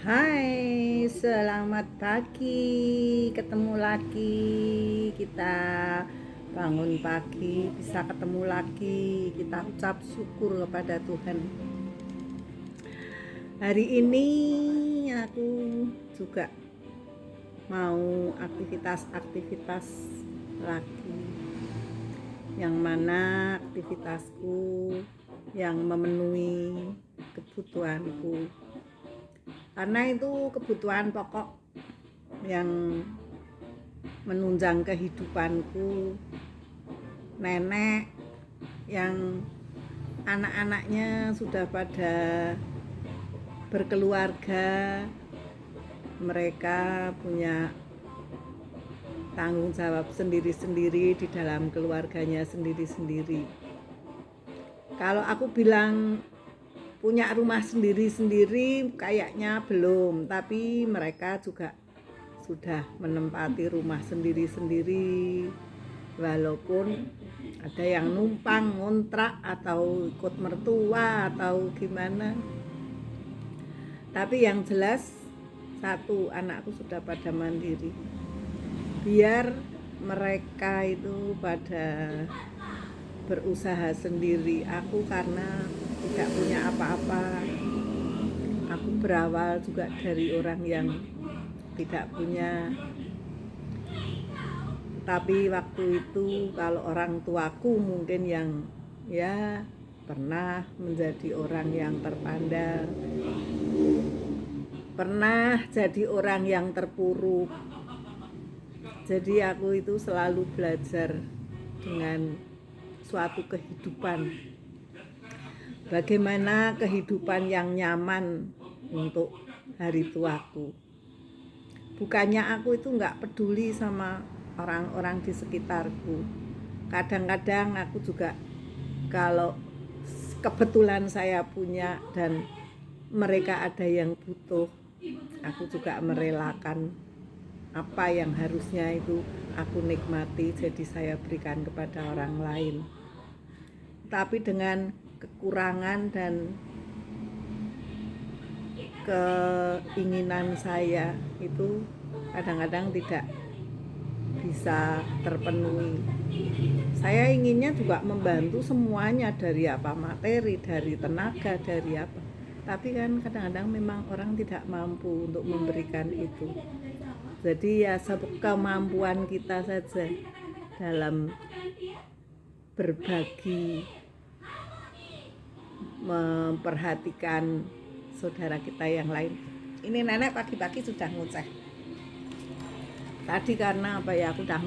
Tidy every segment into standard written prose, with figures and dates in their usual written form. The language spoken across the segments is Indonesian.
Hai, selamat pagi. Ketemu lagi. Kita bangun pagi, bisa ketemu lagi. Kita ucap syukur kepada Tuhan. Hari ini aku juga mau aktivitas lagi. Yang mana aktivitasku yang memenuhi kebutuhanku. Karena itu kebutuhan pokok yang menunjang kehidupanku. Nenek yang anak-anaknya sudah pada berkeluarga, mereka punya tanggung jawab sendiri-sendiri di dalam keluarganya sendiri-sendiri. Kalau aku bilang punya rumah sendiri-sendiri kayaknya belum, tapi mereka juga sudah menempati rumah sendiri-sendiri, walaupun ada yang numpang ngontrak atau ikut mertua atau gimana. Tapi yang jelas satu, anakku sudah pada mandiri. Biar mereka itu pada berusaha sendiri. Aku karena tidak punya apa-apa, aku berawal juga dari orang yang tidak punya. Tapi waktu itu kalau orang tuaku mungkin yang ya pernah menjadi orang yang terpandang, pernah jadi orang yang terpuruk. Jadi aku itu selalu belajar dengan suatu kehidupan, bagaimana kehidupan yang nyaman untuk hari tuaku. Bukannya aku itu nggak peduli sama orang-orang di sekitarku. Kadang-kadang aku juga kalau kebetulan saya punya dan mereka ada yang butuh, aku juga merelakan apa yang harusnya itu aku nikmati, jadi saya berikan kepada orang lain. Tapi dengan kekurangan dan keinginan saya itu kadang-kadang tidak bisa terpenuhi. Saya inginnya juga membantu semuanya, dari apa materi, dari tenaga, dari apa. Tapi kan kadang-kadang memang orang tidak mampu untuk memberikan itu. Jadi ya kemampuan kita saja dalam berbagi, memperhatikan saudara kita yang lain. Ini nenek pagi-pagi sudah ngoceh. Tadi karena apa ya, aku udah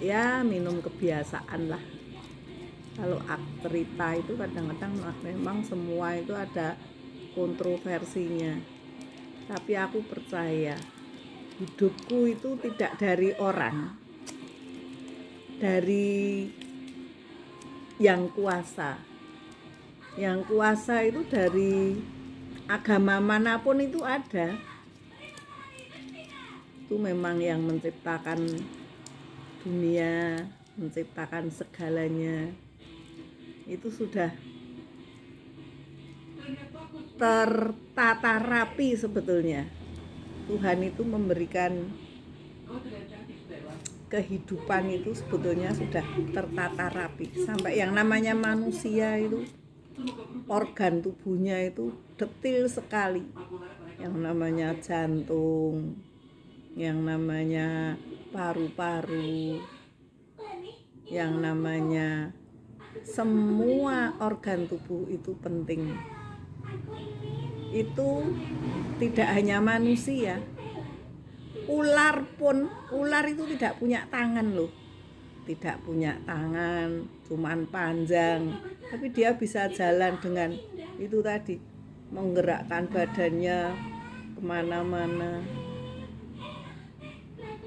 ya minum kebiasaan lah. Kalau cerita itu kadang-kadang memang semua itu ada kontroversinya. Tapi aku percaya hidupku itu tidak dari orang, dari yang kuasa. Yang kuasa itu dari agama manapun itu ada. Itu memang yang menciptakan dunia, menciptakan segalanya. Itu sudah tertata rapi sebetulnya. Tuhan itu memberikan kehidupan itu sebetulnya sudah tertata rapi. Sampai yang namanya manusia itu organ tubuhnya itu detil sekali. Yang namanya jantung, yang namanya paru-paru, yang namanya semua organ tubuh itu penting. Itu tidak hanya manusia, ular itu tidak punya tangan loh. Tidak punya tangan, cuman panjang, tapi dia bisa jalan dengan itu tadi, menggerakkan badannya kemana-mana.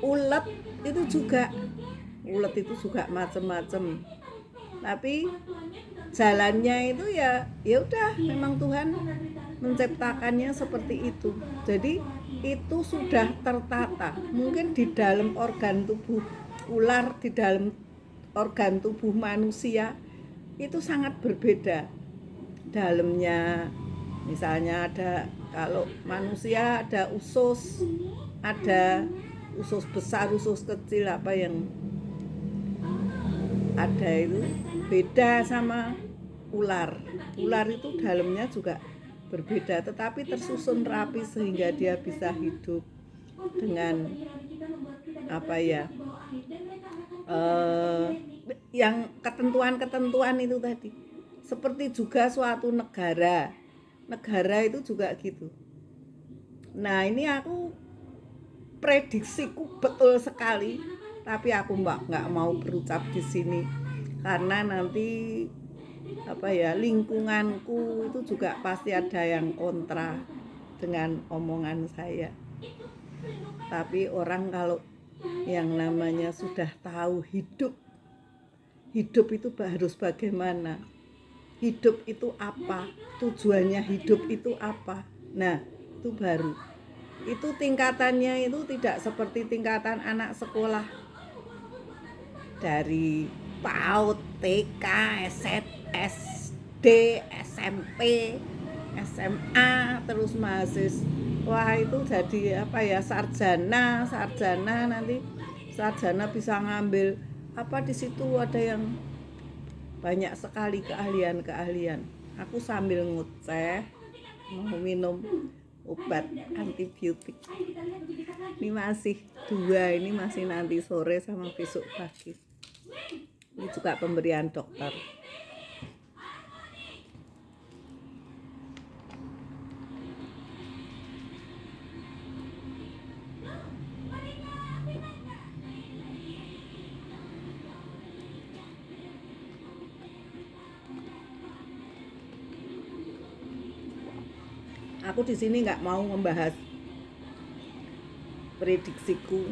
Ulet itu juga macam-macam, tapi jalannya itu ya udah memang Tuhan menciptakannya seperti itu. Jadi itu sudah tertata. Mungkin di dalam organ tubuh ular, di dalam organ tubuh manusia itu sangat berbeda. Dalamnya Misalnya kalau manusia ada usus besar, usus kecil, apa yang ada itu beda sama ular. Ular itu dalamnya juga berbeda, tetapi tersusun rapi sehingga dia bisa hidup dengan yang ketentuan-ketentuan itu tadi. Seperti juga suatu negara itu juga gitu. Nah, ini aku prediksiku betul sekali, tapi aku nggak mau berucap di sini karena nanti lingkunganku itu juga pasti ada yang kontra dengan omongan saya. Tapi orang kalau yang namanya sudah tahu hidup itu harus bagaimana, hidup itu apa, tujuannya hidup itu apa, nah itu baru. Itu tingkatannya itu tidak seperti tingkatan anak sekolah dari PAUD, TK, SD, SMP, SMA, terus mahasiswa itu jadi sarjana nanti sarjana bisa ngambil di situ ada yang banyak sekali keahlian. Aku sambil ngoceh mau minum obat antibiotik. Ini masih 2, ini masih nanti sore sama besok pagi. Ini juga pemberian dokter. Aku di sini nggak mau membahas prediksiku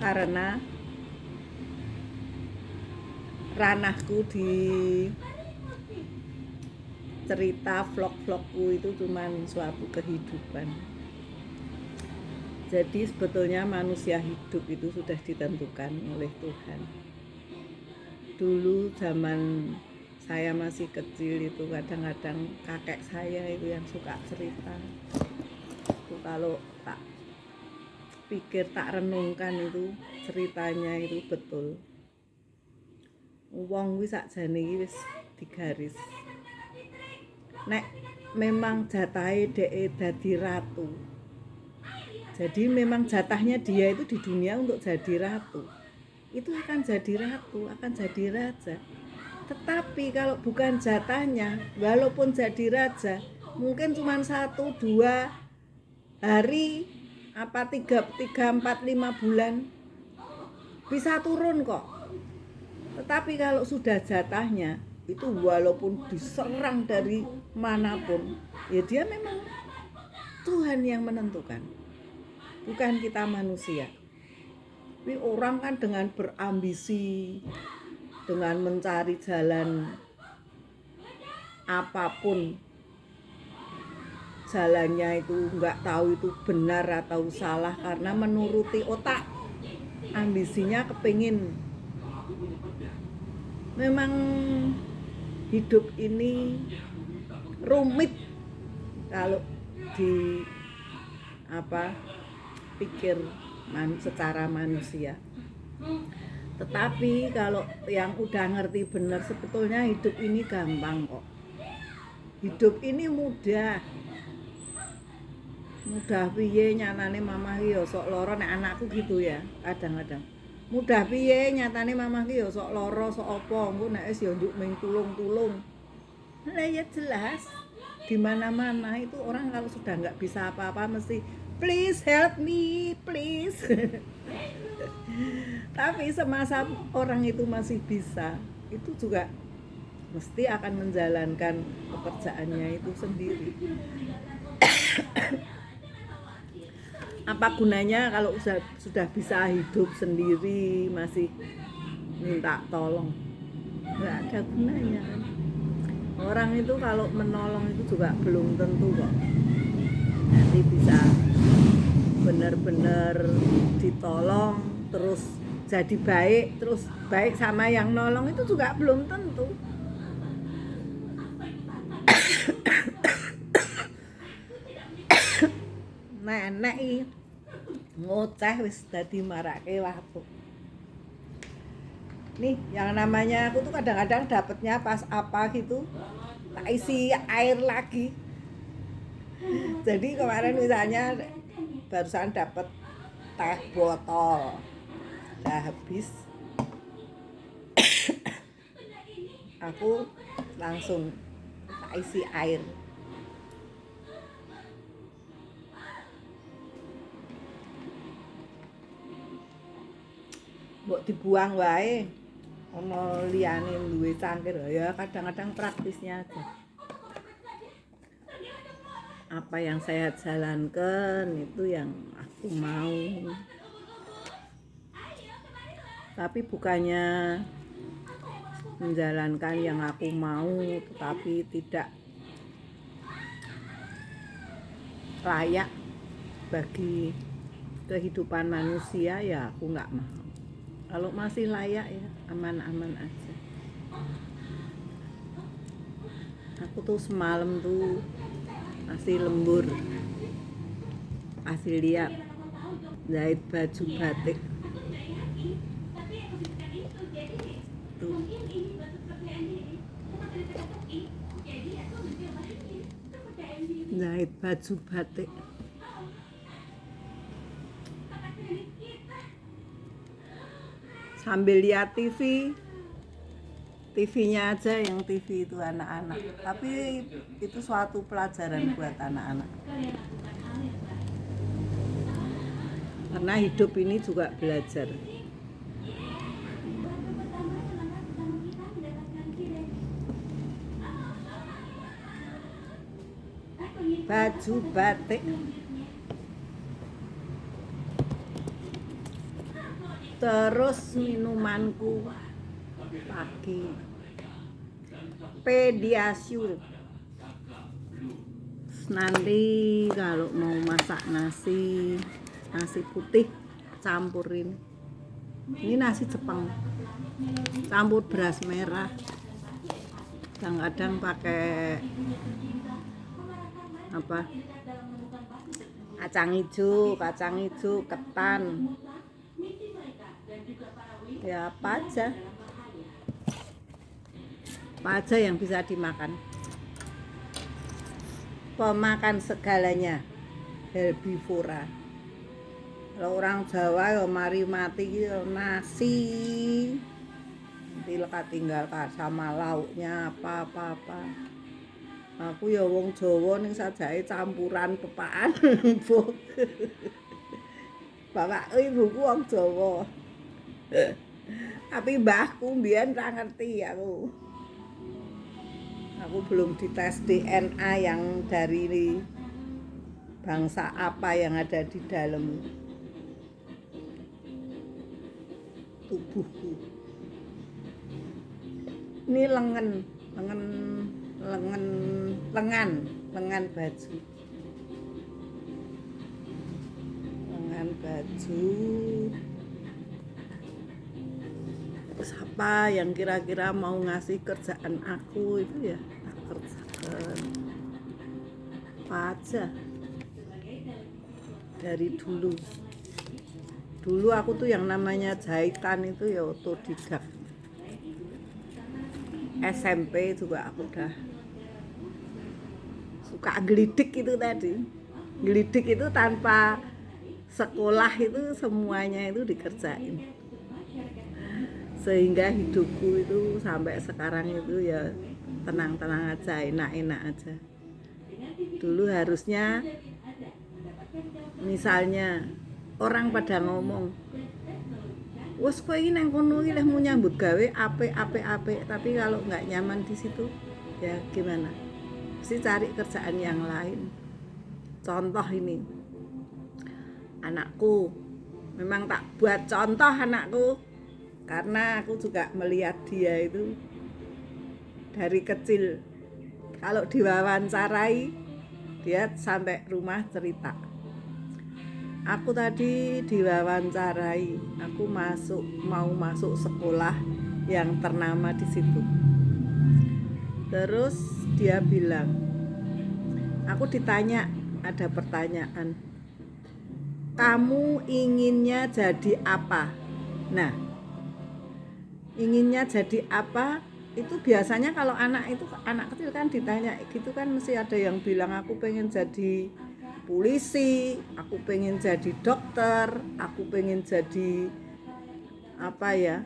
karena ranahku di cerita vlog-vlogku itu cuman suatu kehidupan. Jadi sebetulnya manusia hidup itu sudah ditentukan oleh Tuhan. Dulu zaman saya masih kecil itu kadang-kadang kakek saya itu yang suka cerita. Itu kalau tak pikir, tak renungkan itu ceritanya itu betul. Wong kuwi sakjane iki wis digaris. Nek memang jatahe dhek dadi ratu. Jadi memang jatahnya dia itu di dunia untuk jadi ratu. Itu akan jadi ratu, akan jadi raja. Tetapi kalau bukan jatahnya, walaupun jadi raja, mungkin cuma 1-2 hari, 3, 4, 5 bulan bisa turun kok. Tetapi kalau sudah jatahnya, itu walaupun diserang dari manapun, ya dia memang Tuhan yang menentukan, bukan kita manusia. Tapi orang kan dengan berambisi, dengan mencari jalan apapun jalannya itu nggak tahu itu benar atau salah karena menuruti otak, ambisinya kepingin. Memang hidup ini rumit kalau pikir secara manusia. Tetapi kalau yang udah ngerti benar, sebetulnya hidup ini gampang kok. Hidup ini mudah piye nyatane mamah ki ya sok lara, nek anakku gitu ya kadang-kadang. Mudah piye nyatane mamah ki ya sok lara sok apa, engko nek wis ya njuk ming tulung-tulung. Lah ya jelas di mana-mana itu orang kalau sudah nggak bisa apa-apa mesti please help me, please. Tapi semasa orang itu masih bisa, itu juga mesti akan menjalankan pekerjaannya itu sendiri. Apa gunanya kalau sudah bisa hidup sendiri masih minta tolong? Nggak ada gunanya. Orang itu kalau menolong itu juga belum tentu kok nanti bisa benar-benar ditolong terus jadi baik, terus baik sama yang nolong itu juga belum tentu. nenek iki ngoceh wis dadi marake waktu. Nih, yang namanya aku tuh kadang-kadang dapetnya pas apa gitu, tak isi air lagi. Jadi kemarin misalnya barusan dapet teh botol, udah habis, aku langsung tak isi air. Mbok dibuang wae. Ono liyane duwe cangkir ya kadang-kadang praktisnya aja. Apa yang saya jalankan itu yang aku mau. Tapi bukannya menjalankan yang aku mau tetapi tidak layak bagi kehidupan manusia, ya aku nggak mau. Kalau masih layak ya aman-aman aja. Aku tuh semalam tuh masih lembur, masih lihat jahit baju batik tuh. Jahit baju batik. Sambil lihat TV-nya aja, yang TV itu anak-anak. Tapi itu suatu pelajaran buat anak-anak. Karena hidup ini juga belajar. Baju batik. Terus minumanku pagi Pediasure. Nanti kalau mau masak nasi putih campurin. Ini nasi Jepang. Campur beras merah. Kadang-kadang pakai apa? Kacang hijau, ketan. Ya apa aja yang bisa dimakan. Pemakan segalanya, herbivora. Kalau orang Jawa ya mari mati ya nasi, nanti lekat tinggal sama lauknya apa. Aku ya wong Jawa ning sajake campuran pepakan. Bapakku ibuku wong Jawa. Tapi mbahku mbiyen ra ngerti aku. Aku belum dites DNA yang dari bangsa apa yang ada di dalam tubuhku. Ini lengan baju. Lengan baju. Siapa yang kira-kira mau ngasih kerjaan aku itu ya tak kerjakan. Apa aja. Dari dulu aku tuh yang namanya jahitan itu ya otodidak. SMP juga aku udah suka gelidik itu tadi. Gelidik itu tanpa sekolah itu semuanya itu dikerjain. Sehingga hidupku itu sampai sekarang itu ya tenang-tenang aja, enak-enak aja. Dulu harusnya misalnya orang pada ngomong, wes kowe iki nang kono iki leh mau nyambut gawe apik, tapi kalau nggak nyaman di situ ya gimana? Mesti cari kerjaan yang lain. Contoh ini, anakku, memang tak buat contoh anakku. Karena aku juga melihat dia itu dari kecil. Kalau diwawancarai, dia sampai rumah cerita. Aku tadi diwawancarai, aku mau masuk sekolah yang ternama di situ. Terus dia bilang, aku ditanya, ada pertanyaan, kamu inginnya jadi apa? Nah, inginnya jadi apa itu biasanya kalau anak kecil kan ditanya gitu kan, mesti ada yang bilang aku pengen jadi polisi, aku pengen jadi dokter, aku pengen jadi apa ya,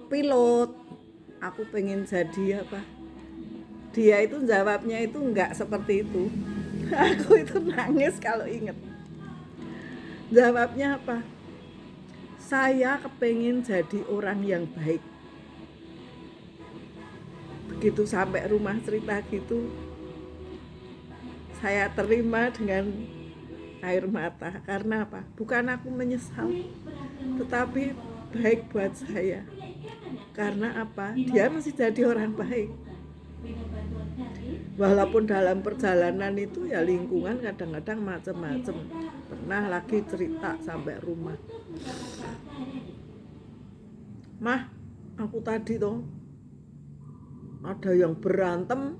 pilot, aku pengen jadi apa. Dia itu jawabnya itu enggak seperti itu. Aku itu nangis kalau inget. Jawabnya apa? Saya kepengen jadi orang yang baik. Begitu sampai rumah cerita gitu, saya terima dengan air mata. Karena apa? Bukan aku menyesal, tetapi baik buat saya. Karena apa? Dia masih jadi orang baik. Walaupun dalam perjalanan itu ya lingkungan kadang-kadang macam-macam. Pernah lagi cerita sampai rumah, Mah, aku tadi toh ada yang berantem.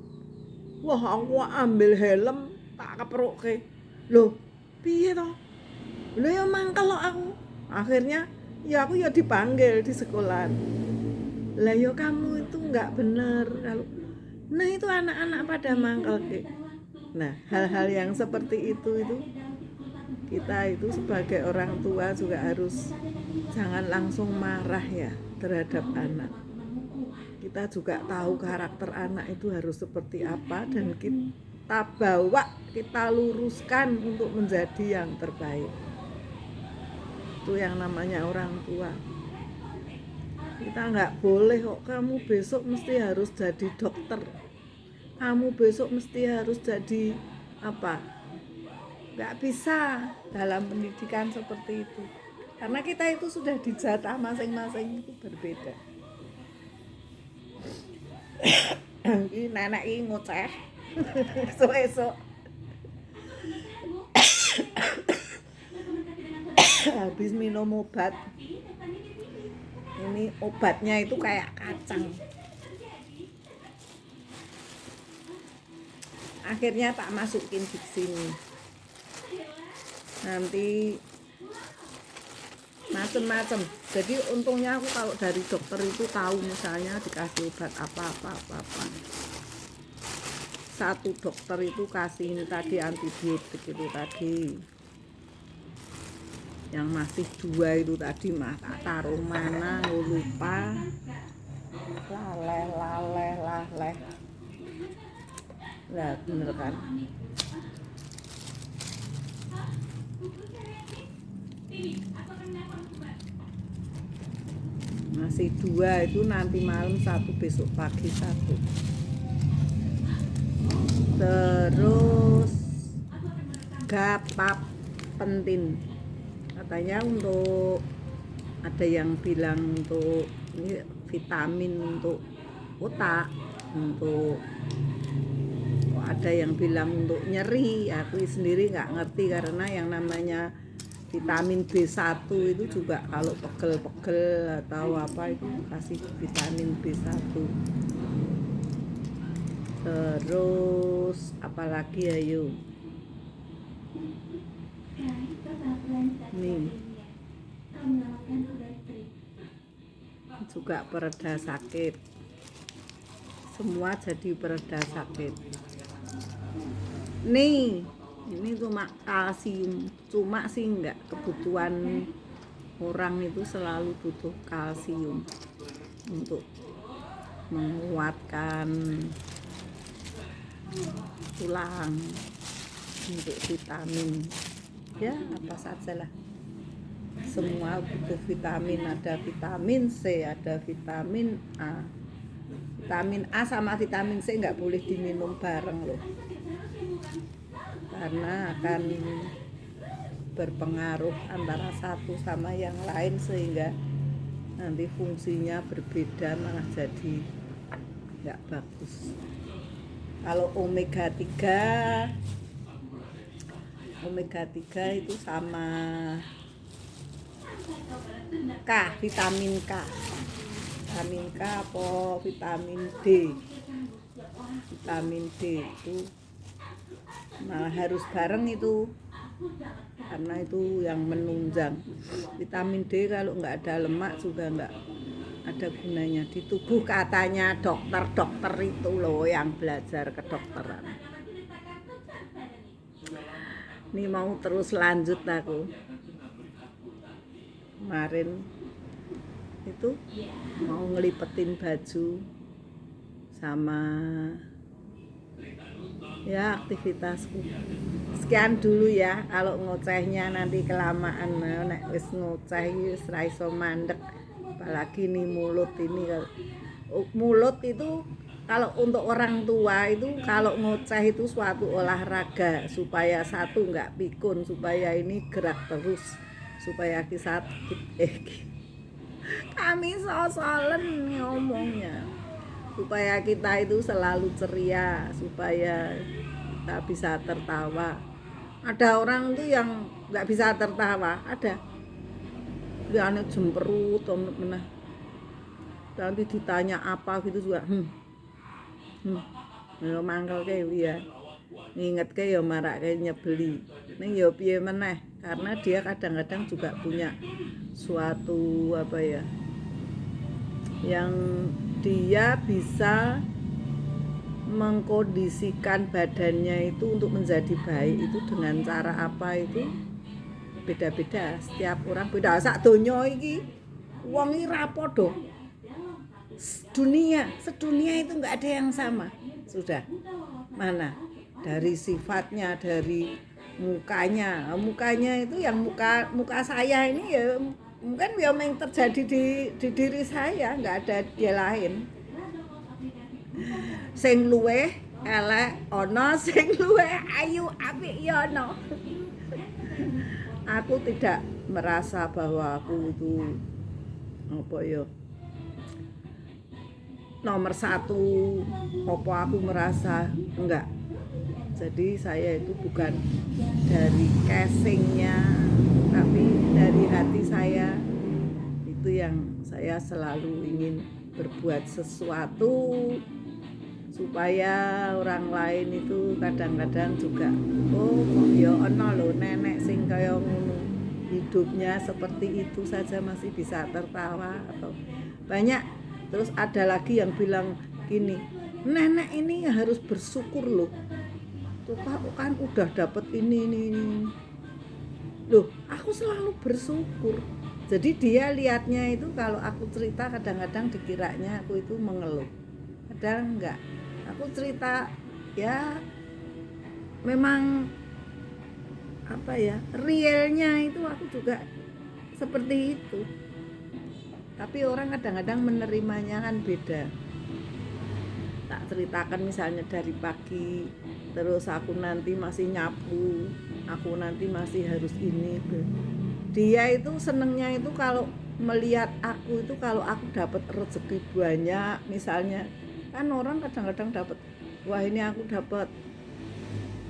Wah, aku ambil helm tak keproke. Loh, piye toh? Loh ya mangkel loh aku. Akhirnya ya aku ya dipanggil di sekolah. Lah ya kamu itu enggak bener kalau. Nah, itu anak-anak pada mangkel ke. Nah, hal-hal yang seperti itu kita itu sebagai orang tua juga harus jangan langsung marah ya terhadap anak. Kita juga tahu karakter anak itu harus seperti apa dan kita bawa, kita luruskan untuk menjadi yang terbaik. Itu yang namanya orang tua. Kita nggak boleh kok kamu besok mesti harus jadi dokter, kamu besok mesti harus jadi apa. Nggak bisa dalam pendidikan seperti itu, karena kita itu sudah dijatah masing-masing itu berbeda. Ini nenek ini ngoceh esok-esok habis minum obat. Ini obatnya itu kayak kacang. Akhirnya tak masukin di sini. Nanti macem-macem. Jadi untungnya aku kalau dari dokter itu tahu misalnya dikasih obat apa. Satu dokter itu kasih ini tadi antibiotik itu tadi. Yang masih 2 itu tadi mah tak taruh mana lupa. Laleh. Lah bener kan? Masih 2 itu nanti malam 1, besok pagi 1. Terus gapap pentin. Katanya untuk ada yang bilang untuk ini vitamin untuk otak, untuk ada yang bilang untuk nyeri. Aku sendiri nggak ngerti karena yang namanya vitamin B1 itu juga kalau pegel-pegel atau apa itu kasih vitamin B1. Terus apalagi ayo nih juga pereda sakit, semua jadi pereda sakit nih. Ini cuma kalsium, cuma sih enggak, kebutuhan orang itu selalu butuh kalsium untuk menguatkan tulang, untuk vitamin ya apa saja lah, semua butuh vitamin. Ada vitamin C, ada vitamin A. Vitamin A sama vitamin C nggak boleh diminum bareng loh, karena akan berpengaruh antara satu sama yang lain sehingga nanti fungsinya berbeda, malah jadi nggak bagus. Kalau omega 3 itu sama K, vitamin K apa vitamin D. Vitamin D itu malah harus bareng itu. karena itu yang menunjang. Vitamin D kalau nggak ada lemak juga nggak ada gunanya di tubuh, katanya dokter-dokter itu loh yang belajar kedokteran. Ini mau terus lanjut aku. Kemarin itu mau ngelipetin baju sama ya aktivitasku. Sekian dulu ya, kalau ngocehnya nanti kelamaan. Nek wis ngoceh wis ra iso mandek. Apalagi nih mulut ini, mulut itu kalau untuk orang tua itu kalau ngoceh itu suatu olahraga supaya satu nggak pikun, supaya ini gerak terus, supaya kita kami sosolen ngomongnya, supaya kita itu selalu ceria, supaya kita bisa tertawa. Ada orang tuh yang nggak bisa tertawa, ada liane jemperut meneh. Nanti ditanya apa gitu juga ya mangkelke ya. Ngingetke ya marake nyebeli. Ning ya piye meneh, karena dia kadang-kadang juga punya suatu apa ya, yang dia bisa mengkondisikan badannya itu untuk menjadi baik itu dengan cara apa itu beda-beda, setiap orang beda. Sak donya iki wong iki ra padha. Sedunia itu enggak ada yang sama. Sudah. Mana? Dari sifatnya, dari mukanya. Mukanya itu yang muka saya ini ya mungkin yang terjadi di diri saya, enggak ada dia lain. Sing luweh elek ana, sing luweh ayu apik ya ana. Aku tidak merasa bahwa aku itu apa ya nomor satu, apa aku merasa enggak. Jadi saya itu bukan dari casingnya, tapi dari hati saya. Itu yang saya selalu ingin berbuat sesuatu supaya orang lain itu kadang-kadang juga oh kok ya ana lho nenek sing kaya ngono, hidupnya seperti itu saja masih bisa tertawa atau banyak. Terus ada lagi yang bilang gini, nenek ini harus bersyukur loh, tuh kan udah dapet ini. Loh aku selalu bersyukur. Jadi dia lihatnya itu kalau aku cerita kadang-kadang dikiranya aku itu mengeluh, padahal enggak. Aku cerita ya memang apa ya, realnya itu aku juga seperti itu. Tapi orang kadang-kadang menerimanya kan beda. Tak ceritakan misalnya dari pagi, terus aku nanti masih nyapu, aku nanti masih harus ini. Dia itu senengnya itu kalau melihat aku itu kalau aku dapat rezeki banyak misalnya. Kan orang kadang-kadang dapat, wah ini aku dapat,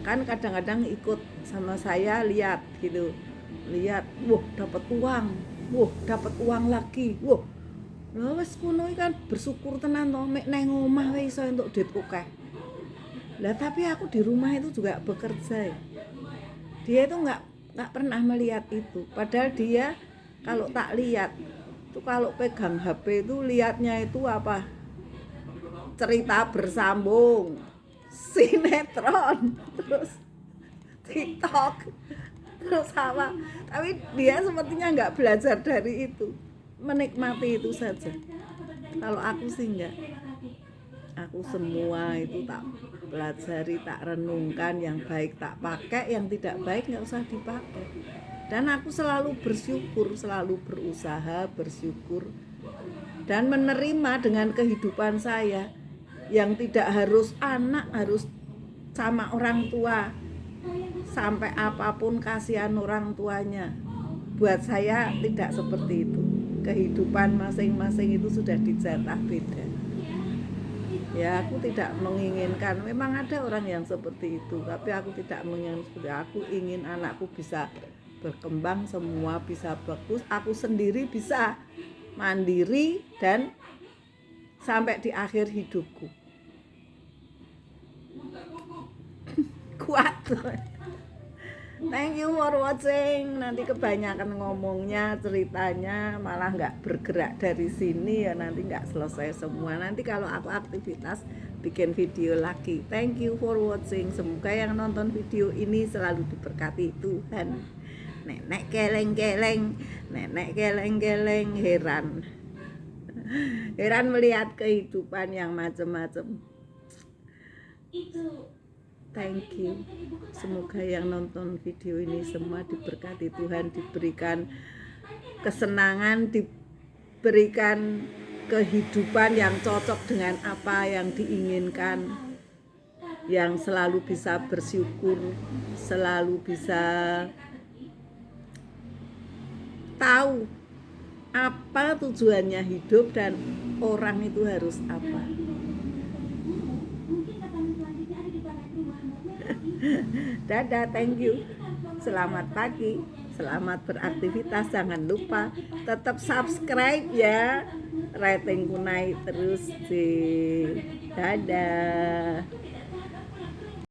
kan kadang-kadang ikut sama saya lihat gitu, lihat, wah dapat uang lagi, wah wes kuno kan bersyukur tenan toh, mek nang omah wae iso entuk duit akeh. Lah tapi aku di rumah itu juga bekerja. Dia itu nggak pernah melihat itu, padahal dia kalau tak lihat itu kalau pegang HP itu lihatnya itu apa? Cerita bersambung, sinetron, terus TikTok, terus apa. Tapi dia sepertinya nggak belajar dari itu, menikmati itu saja. Kalau aku sih enggak. Aku semua itu tak pelajari, tak renungkan, yang baik tak pakai, yang tidak baik nggak usah dipakai. Dan aku selalu bersyukur, selalu berusaha bersyukur dan menerima dengan kehidupan saya. Yang tidak harus anak harus sama orang tua, sampai apapun kasihan orang tuanya. Buat saya tidak seperti itu. Kehidupan masing-masing itu sudah dijatah beda. Ya aku tidak menginginkan, memang ada orang yang seperti itu, tapi aku tidak menginginkan seperti itu. Aku ingin anakku bisa berkembang, semua bisa bagus, aku sendiri bisa mandiri dan sampai di akhir hidupku kuat. Thank you for watching. Nanti kebanyakan ngomongnya, ceritanya malah nggak bergerak dari sini ya, nanti nggak selesai semua. Nanti kalau aku aktivitas bikin video lagi. Thank you for watching. Semoga yang nonton video ini selalu diberkati Tuhan. Nenek geleng-geleng, nenek geleng-geleng, heran. Heran melihat kehidupan yang macam-macam. Thank you. Semoga yang nonton video ini semua diberkati Tuhan, diberikan kesenangan, diberikan kehidupan yang cocok dengan apa yang diinginkan, yang selalu bisa bersyukur, selalu bisa tahu apa tujuannya hidup dan orang itu harus apa. Dadah, thank you. Selamat pagi, selamat beraktivitas. Jangan lupa tetap subscribe ya. Ratingku naik terus sih. Dadah.